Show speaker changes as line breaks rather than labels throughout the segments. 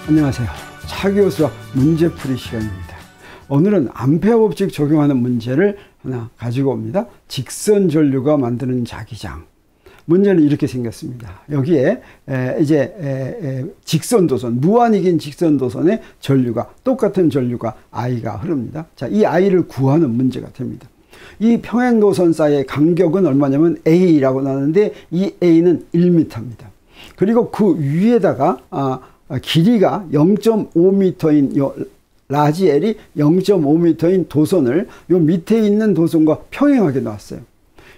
안녕하세요. 차 교수와 문제풀이 시간입니다. 오늘은 암페어 법칙 적용하는 문제를 하나 가지고 옵니다. 직선 전류가 만드는 자기장. 문제는 이렇게 생겼습니다. 여기에 직선 도선, 무한히 긴 직선 도선에 전류가, 똑같은 전류가 I가 흐릅니다. 자, 이 I를 구하는 문제가 됩니다. 이 평행도선 사이의 간격은 얼마냐면 A라고 나오는데 이 A는 1m입니다. 그리고 그 위에다가 길이가 0.5m인 라지 L이 0.5m인 도선을 요 밑에 있는 도선과 평행하게 놨어요.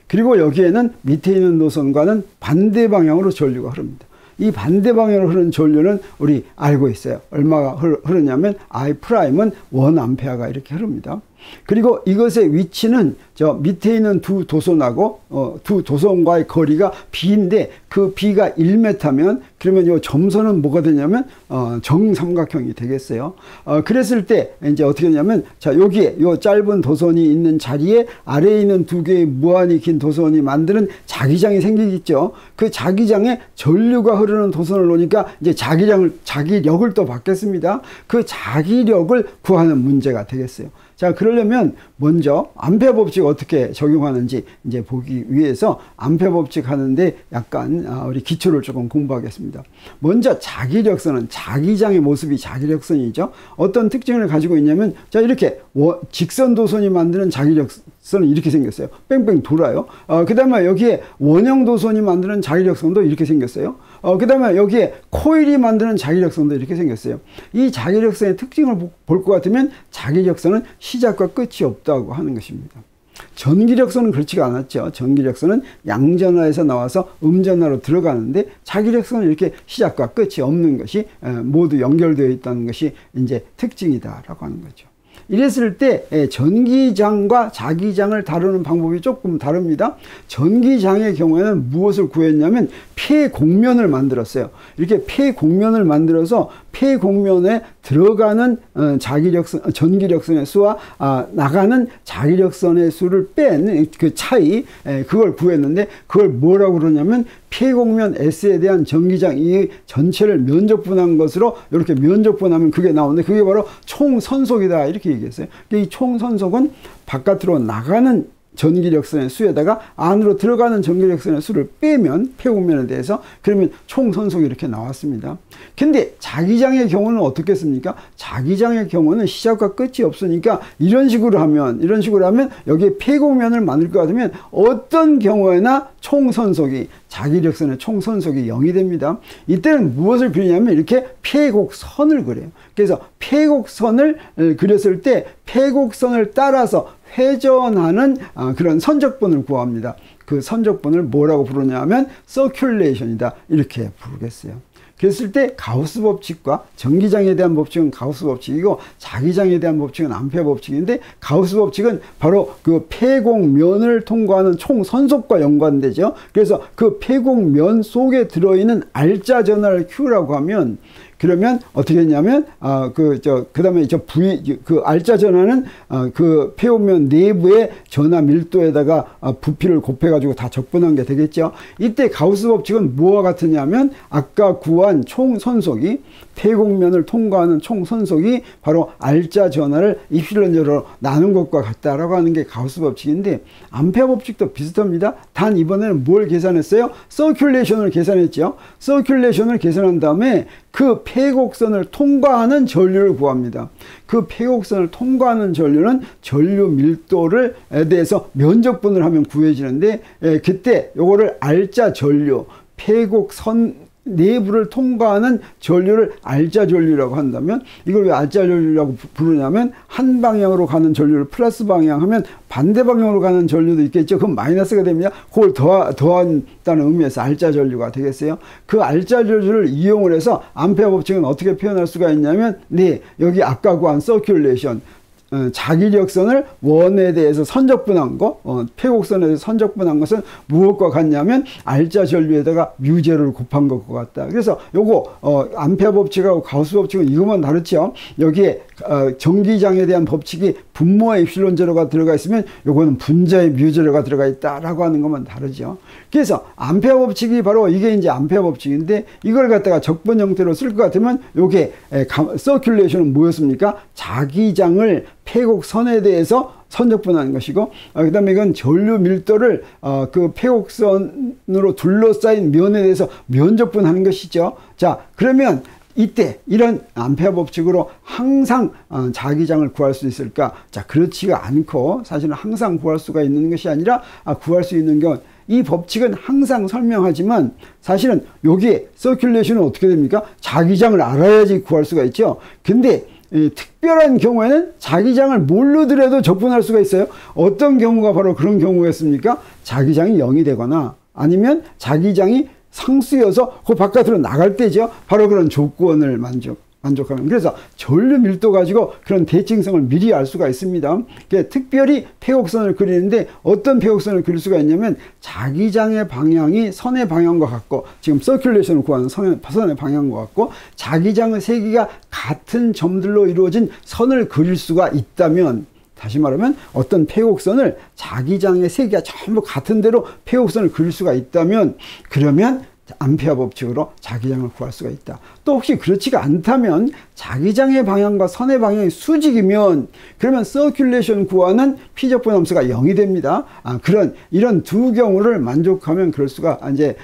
그리고 여기에는 밑에 있는 도선과는 반대 방향으로 전류가 흐릅니다. 이 반대 방향으로 흐르는 전류는 우리 알고 있어요. 얼마가 흐르냐면 I'은 1A가 이렇게 흐릅니다. 그리고 이것의 위치는 저 밑에 있는 두 도선하고 두 도선과의 거리가 B인데 그 B가 1m면 그러면 이 점선은 뭐가 되냐면 정삼각형이 되겠어요. 그랬을 때 이제 어떻게 되냐면 자, 여기에 이 짧은 도선이 있는 자리에 아래에 있는 두 개의 무한히 긴 도선이 만드는 자기장이 생기겠죠. 그 자기장에 전류가 흐르는 도선을 놓으니까 이제 자기력을 또 받겠습니다. 그 자기력을 구하는 문제가 되겠어요. 자, 그러려면 먼저 암페어 법칙 어떻게 적용하는지 이제 보기 위해서 암페어 법칙 하는데 약간 우리 기초를 조금 공부하겠습니다. 먼저 자기력선은 자기장의 모습이 자기력선이죠. 어떤 특징을 가지고 있냐면 자, 이렇게 직선 도선이 만드는 자기력선은 이렇게 생겼어요. 뺑뺑 돌아요. 그 다음에 여기에 원형 도선이 만드는 자기력선도 이렇게 생겼어요. 그 다음에 여기에 코일이 만드는 자기력선도 이렇게 생겼어요. 이 자기력선의 특징을 볼 것 같으면 자기력선은 시작과 끝이 없다고 하는 것입니다. 전기력선은 그렇지가 않았죠. 전기력선은 양전화에서 나와서 음전화로 들어가는데 자기력선은 이렇게 시작과 끝이 없는 것이 모두 연결되어 있다는 것이 이제 특징이다라고 하는 거죠. 이랬을 때 전기장과 자기장을 다루는 방법이 조금 다릅니다. 전기장의 경우에는 무엇을 구했냐면 폐곡면을 만들었어요. 이렇게 폐곡면을 만들어서 폐곡면에 들어가는 전기력선의 수와 나가는 자기력선의 수를 뺀 그 차이, 그걸 구했는데 그걸 뭐라고 그러냐면 폐곡면 S에 대한 전기장 이 전체를 면적분한 것으로 이렇게 면적분하면 그게 나오는데 그게 바로 총선속이다 이렇게 얘기했어요. 이 총선속은 바깥으로 나가는 전기력선의 수에다가 안으로 들어가는 전기력선의 수를 빼면 폐곡면에 대해서 그러면 총선속이 이렇게 나왔습니다. 근데 자기장의 경우는 어떻겠습니까? 자기장의 경우는 시작과 끝이 없으니까 이런 식으로 하면 여기에 폐곡면을 만들 것 같으면 어떤 경우에나 총선속이 자기력선의 총선속이 0이 됩니다. 이때는 무엇을 그리냐면 이렇게 폐곡선을 그려요. 그래서 폐곡선을 그렸을 때 폐곡선을 따라서 회전하는 그런 선적분을 구합니다. 그 선적분을 뭐라고 부르냐면 서큘레이션이다 이렇게 부르겠어요. 그랬을 때 가우스 법칙과 전기장에 대한 법칙은 가우스 법칙이고 자기장에 대한 법칙은 암페어 법칙인데 가우스 법칙은 바로 그 폐곡면을 통과하는 총선속과 연관되죠. 그래서 그 폐곡면 속에 들어있는 알짜 전하를 Q라고 하면 그러면 어떻게 했냐면 그다음에 그 알짜 전하는 그 폐곡면 내부의 전하 밀도에다가 부피를 곱해 가지고 다 적분한 게 되겠죠. 이때 가우스 법칙은 뭐와 같으냐면 아까 구한 총선속이 폐곡면을 통과하는 총선속이 바로 알짜 전하를 입실론 제로로 나눈 것과 같다라고 하는 게 가우스 법칙인데 암페어 법칙도 비슷합니다. 단 이번에는 뭘 계산했어요? 서큘레이션을 계산했죠. 서큘레이션을 계산한 다음에 그 폐곡선을 통과하는 전류를 구합니다. 그 폐곡선을 통과하는 전류는 전류 밀도에 대해서 면적분을 하면 구해지는데 그때 요거를 알짜 전류, 폐곡선 내부를 통과하는 전류를 알짜 전류라고 한다면 이걸 왜 알짜 전류라고 부르냐면 한 방향으로 가는 전류를 플러스 방향 하면 반대 방향으로 가는 전류도 있겠죠. 그럼 마이너스가 됩니다. 그걸 더한다는 의미에서 알짜 전류가 되겠어요. 그 알짜 전류를 이용을 해서 암페어 법칙은 어떻게 표현할 수가 있냐면 여기 아까 구한 서큘레이션 자기력선을 원에 대해서 선적분한 거, 폐곡선에 대해서 선적분한 것은 무엇과 같냐면 알자 전류에다가 뮤제로를 곱한 것과 같다. 그래서 요거 암페어 법칙하고 가우스 법칙은 이것만 다르죠. 여기에 전기장에 대한 법칙이 분모의 입실론 제로가 들어가 있으면 요거는 분자의 뮤제로가 들어가 있다라고 하는 것만 다르죠. 그래서 암페어 법칙이 바로 이게 이제 암페어 법칙인데, 이걸 갖다가 적분 형태로 쓸 것 같으면 요게 서큘레이션은 뭐였습니까? 자기장을 폐곡선에 대해서 선적분하는 것이고, 그 다음에 이건 전류 밀도를 그 폐곡선으로 둘러싸인 면에 대해서 면적분하는 것이죠. 자, 그러면 이때 이런 암페어 법칙으로 항상 자기장을 구할 수 있을까? 자, 그렇지가 않고, 사실은 항상 구할 수가 있는 것이 아니라 구할 수 있는 경우, 이 법칙은 항상 설명하지만 사실은 여기에 서큘레이션은 어떻게 됩니까? 자기장을 알아야지 구할 수가 있죠. 근데 특별한 경우에는 자기장을 모르더라도 적분할 수가 있어요. 어떤 경우가 바로 그런 경우였습니까? 자기장이 0이 되거나 아니면 자기장이 상수여서 그 바깥으로 나갈 때죠. 바로 그런 조건을 만족하면. 그래서 전류 밀도 가지고 그런 대칭성을 미리 알 수가 있습니다. 특별히 폐곡선을 그리는데 어떤 폐곡선을 그릴 수가 있냐면, 자기장의 방향이 선의 방향과 같고, 지금 서큘레이션을 구하는 선의 방향과 같고, 자기장의 세기가 같은 점들로 이루어진 선을 그릴 수가 있다면, 다시 말하면 어떤 폐곡선을 자기장의 세기가 전부 같은 대로 폐곡선을 그릴 수가 있다면, 그러면 암페어 법칙으로 자기장을 구할 수가 있다. 또 혹시 그렇지가 않다면 자기장의 방향과 선의 방향이 수직이면, 그러면 서큘레이션 구하는 피적분 함수가 0이 됩니다. 이런 두 경우를 만족하면 그럴 수가 이제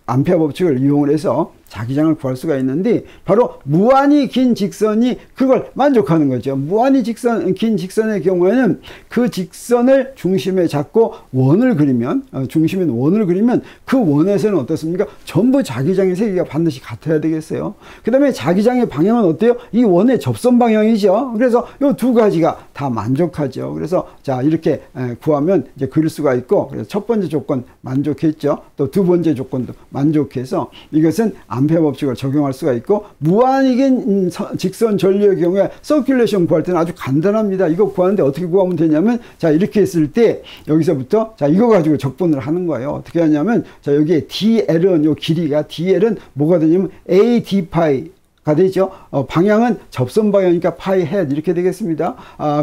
암페어 법칙을 이용을 해서 자기장을 구할 수가 있는데, 바로 무한히 긴 직선이 그걸 만족하는 거죠. 무한히 긴 직선의 경우에는 그 직선을 중심에 잡고 원을 그리면, 중심인 원을 그리면 그 원에서는 어떻습니까? 전부 자기장의 세기가 반드시 같아야 되겠어요. 그 다음에 자기장의 방향은 어때요? 이 원의 접선 방향이죠. 그래서 이 두 가지가 다 만족하죠. 그래서 자, 이렇게 구하면 이제 그릴 수가 있고, 그래서 첫 번째 조건 만족했죠. 또 두 번째 조건도 만족해서 이것은 암페어 법칙을 적용할 수가 있고, 무한히 긴 직선 전류의 경우에 서큘레이션 구할 때는 아주 간단합니다. 이거 구하는데 어떻게 구하면 되냐면, 자, 이렇게 했을 때 여기서부터 자, 이거 가지고 적분을 하는 거예요. 어떻게 하냐면, 자, 여기에 DL은 요 길이가 DL은 뭐가 되냐면 AD 파이 가 되죠. 방향은 접선 방향이니까 파이 헤드 이렇게 되겠습니다.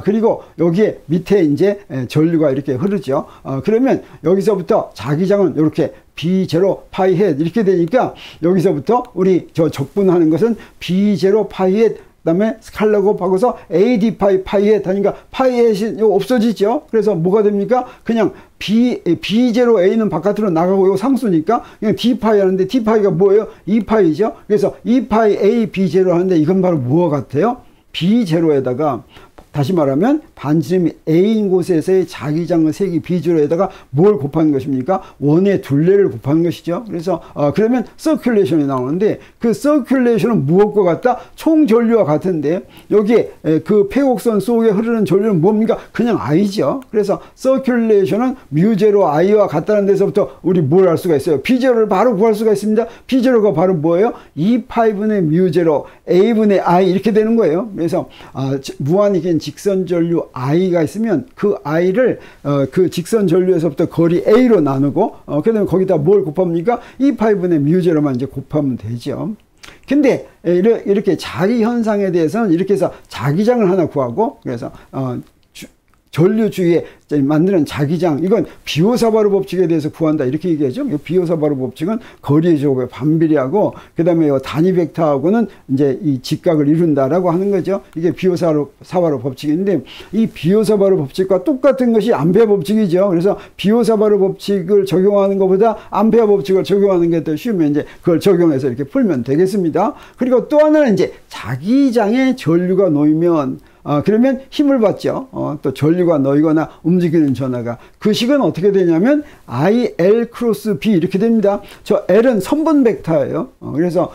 그리고 여기에 밑에 이제 전류가 이렇게 흐르죠. 그러면 여기서부터 자기장은 이렇게 B0 파이 헤드 이렇게 되니까, 여기서부터 우리 적분하는 것은 B0 파이 헤드, 그다음에 스칼라 곱하고서 AD 파이 헤드 하니까 파이 헤드이 없어지죠. 그래서 뭐가 됩니까? 그냥 B0A는 바깥으로 나가고 이거 상수니까 그냥 D파이 하는데, D파이가 뭐예요? 2파이죠. 그래서 2파이 A B0 하는데, 이건 바로 무엇 같아요? B0에다가 다시 말하면 반지름이 A인 곳에서의 자기장의 세기 B0에다가 뭘 곱하는 것입니까? 원의 둘레를 곱하는 것이죠. 그래서 그러면 서큘레이션이 나오는데, 그 서큘레이션은 무엇과 같다? 총 전류와 같은데, 여기에 그 폐곡선 속에 흐르는 전류는 뭡니까? 그냥 I죠. 그래서 서큘레이션은 뮤0 I와 같다는 데서부터 우리 뭘 알 수가 있어요? B0를 바로 구할 수가 있습니다. B0가 바로 뭐예요? 2파이분의 뮤0 A분의 I 이렇게 되는 거예요. 그래서 무한히 긴 직선 전류 I가 있으면 그 I를 그 직선 전류에서부터 거리 A로 나누고, 그 다음에 거기다 뭘 곱합니까? 2파이분의 뮤0만 이제 곱하면 되죠. 근데 이렇게 자기 현상에 대해서는 이렇게 해서 자기장을 하나 구하고, 그래서 전류 주위에 만드는 자기장, 이건 비오사바르 법칙에 대해서 구한다 이렇게 얘기하죠. 비오사바르 법칙은 거리의 제곱에 반비례하고, 그 다음에 단위 벡터하고는 이제 이 직각을 이룬다라고 하는 거죠. 이게 비오사바르 법칙인데, 이 비오사바르 법칙과 똑같은 것이 암페어 법칙이죠. 그래서 비오사바르 법칙을 적용하는 것보다 암페어 법칙을 적용하는 게 더 쉬우면 이제 그걸 적용해서 이렇게 풀면 되겠습니다. 그리고 또 하나는 이제 자기장에 전류가 놓이면 그러면 힘을 받죠. 또 전류가 놓이거나 움직이는 전하가. 그 식은 어떻게 되냐면 IL 크로스 B 이렇게 됩니다. 저 L은 선분 벡터예요. 그래서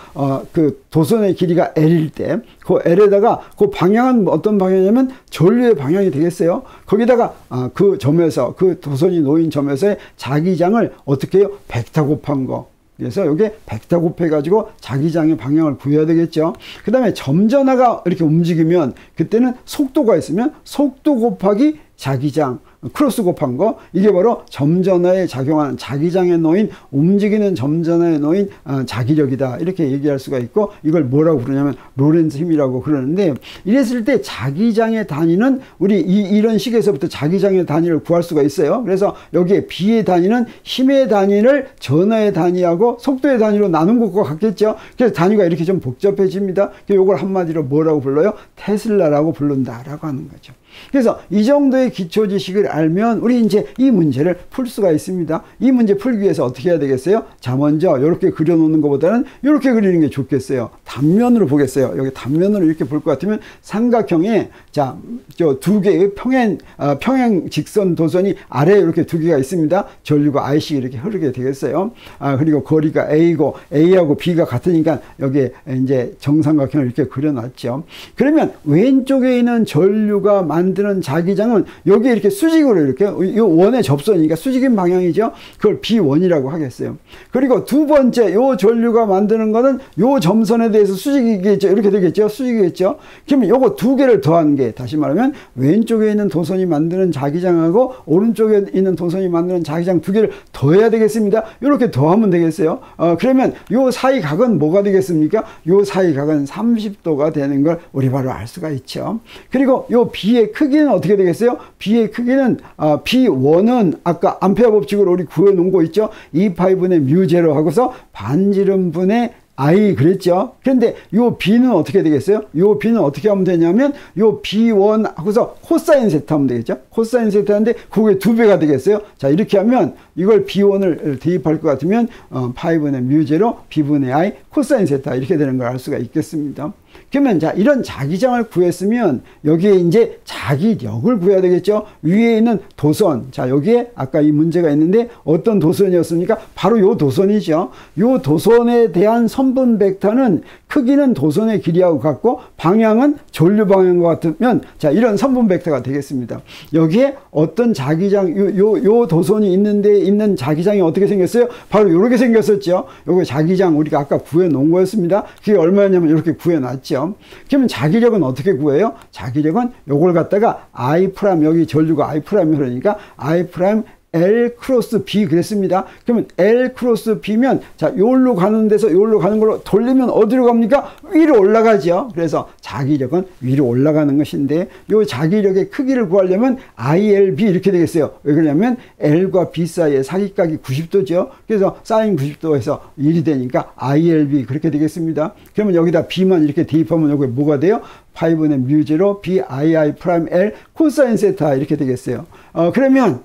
그 도선의 길이가 L일 때 그 L에다가 그 방향은 어떤 방향이냐면 전류의 방향이 되겠어요. 거기다가 그 점에서, 그 도선이 놓인 점에서의 자기장을 어떻게 해요? 벡터 곱한 거. 그래서 이게 벡터 곱해가지고 자기장의 방향을 구해야 되겠죠. 그 다음에 점전화가 이렇게 움직이면 그때는 속도가 있으면 속도 곱하기 자기장, 크로스 곱한 거, 이게 바로 점전화에 작용하는 자기장에 놓인, 움직이는 점전화에 놓인 자기력이다, 이렇게 얘기할 수가 있고, 이걸 뭐라고 부르냐면 로렌츠 힘이라고 그러는데, 이랬을 때 자기장의 단위는 우리 이런 식에서부터 자기장의 단위를 구할 수가 있어요. 그래서 여기에 B의 단위는 힘의 단위를 전화의 단위하고 속도의 단위로 나눈 것과 같겠죠. 그래서 단위가 이렇게 좀 복잡해집니다. 이걸 한마디로 뭐라고 불러요? 테슬라라고 부른다라고 하는 거죠. 그래서 이 정도의 기초 지식을 알면 우리 이제 이 문제를 풀 수가 있습니다. 이 문제 풀기 위해서 어떻게 해야 되겠어요? 자, 먼저 이렇게 그려놓는 것보다는 이렇게 그리는 게 좋겠어요. 단면으로 보겠어요. 여기 단면으로 이렇게 볼 것 같으면 삼각형에 자, 저 두 개의 평행 직선 도선이 아래에 이렇게 두 개가 있습니다. 전류가 I씩 이렇게 흐르게 되겠어요. 그리고 거리가 A고 A하고 B가 같으니까 여기에 이제 정삼각형을 이렇게 그려놨죠. 그러면 왼쪽에 있는 전류가 만드는 자기장은 여기에 이렇게 수직으로 이렇게 이 원의 접선이니까 수직인 방향이죠. 그걸 B1이라고 하겠어요. 그리고 두 번째 요 전류가 만드는 거는 요 점선에 대해서 수직이겠죠. 이렇게 되겠죠. 수직이겠죠. 그러면 요거 두 개를 더하는 게, 다시 말하면 왼쪽에 있는 도선이 만드는 자기장하고 오른쪽에 있는 도선이 만드는 자기장 두 개를 더해야 되겠습니다. 이렇게 더하면 되겠어요. 그러면 요 사이 각은 뭐가 되겠습니까? 요 사이 각은 30도가 되는 걸 우리 바로 알 수가 있죠. 그리고 요 B의 크기는 어떻게 되겠어요? B의 크기는 B1은 아까 암페어 법칙으로 우리 구해 놓은 거 있죠? 2파이분의 뮤0 하고서 반지름분의 I 그랬죠. 그런데 요 B는 어떻게 되겠어요? 요 B는 어떻게 하면 되냐면 요 B1 하고서 코사인 세타 하면 되겠죠. 코사인 세타인데 그게 2배가 되겠어요. 자, 이렇게 하면 이걸 B1을 대입할 것 같으면 파이분의 뮤0 B분의 I 코사인 세타 이렇게 되는 걸 알 수가 있겠습니다. 그러면 자, 이런 자기장을 구했으면 여기에 이제 자기력을 구해야 되겠죠. 위에 있는 도선, 자, 여기에 아까 이 문제가 있는데 어떤 도선이었습니까? 바로 요 도선이죠. 요 도선에 대한 선분 벡터는 크기는 도선의 길이하고 같고 방향은 전류 방향과 같으면 자, 이런 선분 벡터가 되겠습니다. 여기에 어떤 자기장, 요 도선이 있는데 있는 자기장이 어떻게 생겼어요? 바로 이렇게 생겼었죠. 요거 자기장 우리가 아까 구해 놓은 거였습니다. 그게 얼마냐면 이렇게 구해 놨죠. 그러면 자기력은 어떻게 구해요? 자기력은 요걸 갖다가 I 프라임, 여기 전류가 I 프라임이 흐르니까 I 프라임 L 크로스 B 그랬습니다. 그러면 L 크로스 B면 자, 요로 가는 데서 요로 가는 걸로 돌리면 어디로 갑니까? 위로 올라가죠. 그래서 자기력은 위로 올라가는 것인데 요 자기력의 크기를 구하려면 ILB 이렇게 되겠어요. 왜 그러냐면 L과 B 사이의 사기각이 90도죠. 그래서 사인 90도에서 1이 되니까 ILB 그렇게 되겠습니다. 그러면 여기다 B만 이렇게 대입하면 여기 뭐가 돼요? 파이분의 뮤0 BII 프라임 L 코사인 세타 이렇게 되겠어요. 그러면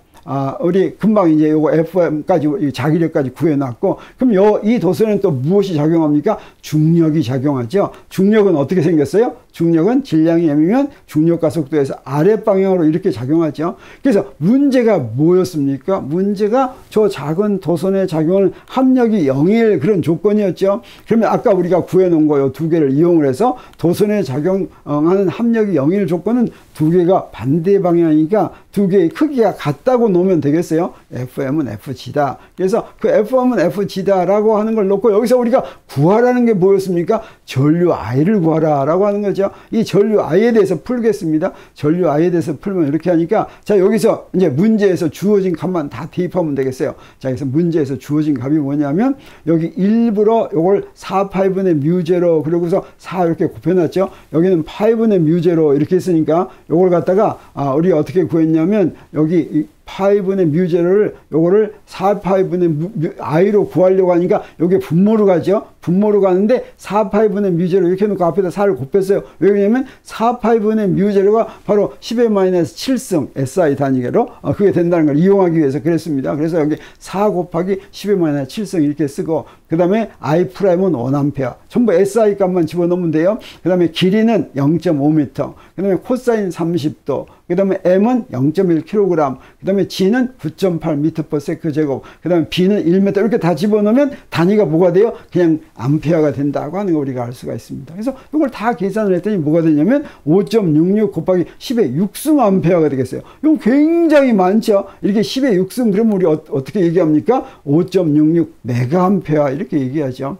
우리 금방 이제 요거 FM까지 자기력까지 구해놨고, 그럼 이 도선에는 또 무엇이 작용합니까? 중력이 작용하죠. 중력은 어떻게 생겼어요? 중력은 질량이 m이면 중력과 속도에서 아래 방향으로 이렇게 작용하죠. 그래서 문제가 뭐였습니까? 문제가 저 작은 도선에 작용하는 합력이 0일 그런 조건이었죠. 그러면 아까 우리가 구해놓은 거 요 두 개를 이용을 해서 도선에 작용하는 합력이 0일 조건은 두 개가 반대 방향이니까 두 개의 크기가 같다고 놓으면 되겠어요. FM은 FG다. 그래서 그 FM은 FG다라고 하는 걸 놓고 여기서 우리가 구하라는 게 뭐였습니까? 전류 I를 구하라라고 하는 거죠. 이 전류 I에 대해서 풀겠습니다. 전류 I에 대해서 풀면 이렇게 하니까 자, 여기서 이제 문제에서 주어진 값만 다 대입하면 되겠어요. 자, 그래서 문제에서 주어진 값이 뭐냐면 여기 일부러 요걸 4파이분의 뮤0 그러고서 4 이렇게 곱해놨죠. 여기는 파이분의 뮤0 이렇게 했으니까 요걸 갖다가 우리 어떻게 구했냐면 여기 파이분의 뮤0를 요거를 4파이분의 I로 구하려고 하니까 요게 분모로 가죠. 분모로 가는데 4파이분의 뮤0 이렇게 해놓고 앞에다 4를 곱했어요. 왜 그러냐면 4파이분의 뮤0가 바로 10의 마이너스 7승 SI 단위계로 그게 된다는 걸 이용하기 위해서 그랬습니다. 그래서 여기 4 곱하기 10의 마이너스 7승 이렇게 쓰고 그 다음에 I 프라임은 1A 전부 SI 값만 집어넣으면 돼요. 그 다음에 길이는 0.5m 그 다음에 코사인 30도 그 다음에 M은 0.1kg 그 다음에 G는 9.8m/s 제곱 그 다음에 B는 1m 이렇게 다 집어넣으면 단위가 뭐가 돼요? 그냥 암페어가 된다고 하는 걸 우리가 알 수가 있습니다. 그래서 이걸 다 계산을 했더니 뭐가 되냐면 5.66 곱하기 10의 6승 암페어가 되겠어요. 이거 굉장히 많죠. 이렇게 10의 6승 그러면 우리 어떻게 얘기합니까? 5.66 메가암페어 이렇게 얘기하죠.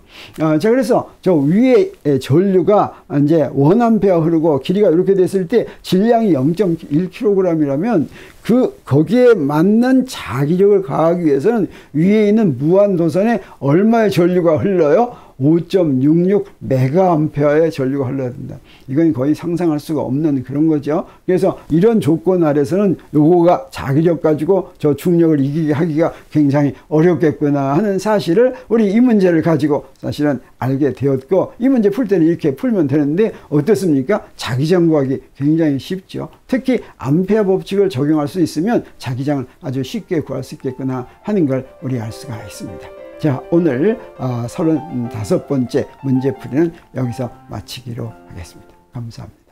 자, 그래서 저 위에 전류가 이제 1암페어 흐르고 길이가 이렇게 됐을 때 질량이 0.1kg이라면 거기에 맞는 자기력을 가하기 위해서는 위에 있는 무한도선에 얼마의 전류가 흘러요? 5.66 메가암페어의 전류가 흘러야 된다. 이건 거의 상상할 수가 없는 그런 거죠. 그래서 이런 조건 아래서는 요거가 자기력 가지고 저 중력을 이기게 하기가 굉장히 어렵겠구나 하는 사실을 우리 이 문제를 가지고 사실은 알게 되었고, 이 문제 풀 때는 이렇게 풀면 되는데 어떻습니까? 자기장 구하기 굉장히 쉽죠. 특히 암페어 법칙을 적용할 수 있으면 자기장을 아주 쉽게 구할 수 있겠구나 하는 걸 우리 알 수가 있습니다. 자, 오늘 35번째 문제풀이는 여기서 마치기로 하겠습니다. 감사합니다.